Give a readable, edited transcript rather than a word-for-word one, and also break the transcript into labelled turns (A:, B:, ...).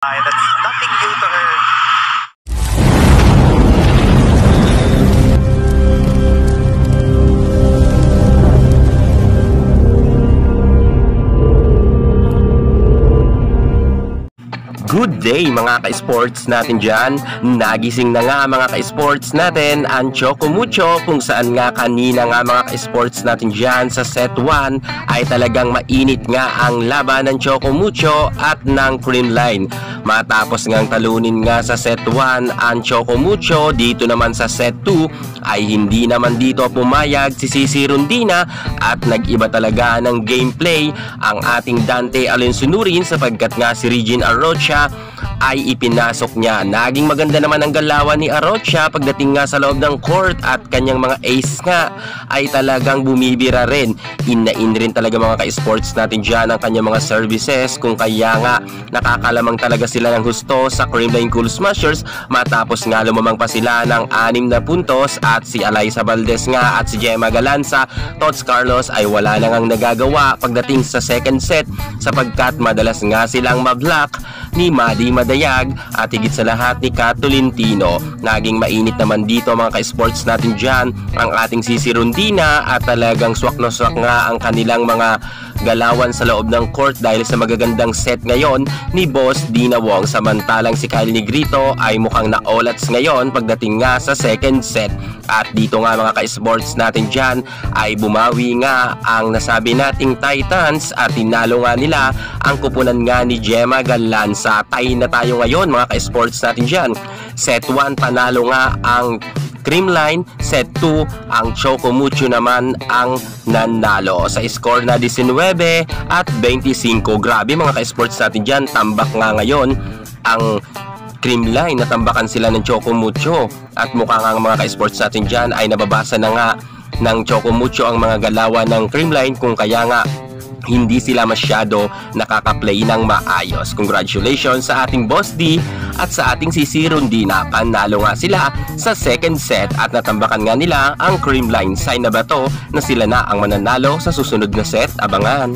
A: That's nothing new to her.
B: Good day mga ka-sports natin dyan. Nagising na nga mga ka-sports natin ang Choco Mucho, kung saan nga kanina nga mga ka-sports natin dyan sa set 1 ay talagang mainit nga ang laban ng Choco Mucho at ng Creamline. Matapos ngang talunin nga sa set 1 ang Choco Mucho, dito naman sa set 2 ay hindi naman dito pumayag si Sisi Rondina at nag-iba talaga ng gameplay ang ating Dante Alensunurin, sapagkat nga si Regine Arocha ay ipinasok niya. Naging maganda naman ang galawan ni Arocha pagdating nga sa loob ng court at kanyang mga ace nga ay talagang bumibira rin. In rin talaga mga ka-sports natin dyan ang kanyang mga services, kung kaya nga nakakalamang talaga sila ng husto sa Creamline Cool Smashers matapos nga lumamang pa sila ng 6 na puntos at si Alyssa Valdez nga at si Gemma Galanza, Tots Carlos ay wala nang ang nagagawa pagdating sa second set, sapagkat madalas nga silang mablock ni Maddie Madayag at higit sa lahat ni Kat Tolentino. Naging mainit naman dito mga ka-sports natin dyan ang ating Sisi Rondina at talagang swak na swak nga ang kanilang mga galawan sa loob ng court dahil sa magagandang set ngayon ni Boss Dina Wong, samantalang si Kyle Negrito ay mukhang naolats ngayon pagdating nga sa second set. At dito nga mga ka-sports natin dyan ay bumawi nga ang nasabi nating Titans at tinalo nga nila ang kupunan nga ni Gemma Galanza. Tie na tayo ngayon mga ka-sports natin dyan. Set 1 panalo nga ang Creamline, set 2 ang Choco Mucho naman ang nanalo sa score na 19 at 25. Grabe mga ka-sports natin dyan, tambak nga ngayon ang Creamline, natambakan sila ng Choco Mucho at mukha nga mga ka-sports natin dyan ay nababasa na nga ng Choco Mucho ang mga galawan ng Creamline, kung kaya nga hindi sila masyado nakaka-play ng maayos. Congratulations sa ating Boss D at sa ating Sisi Rondina. Panalo nga sila sa second set at natambakan nga nila ang Creamline. Sign na ba to na sila na ang mananalo sa susunod na set? Abangan!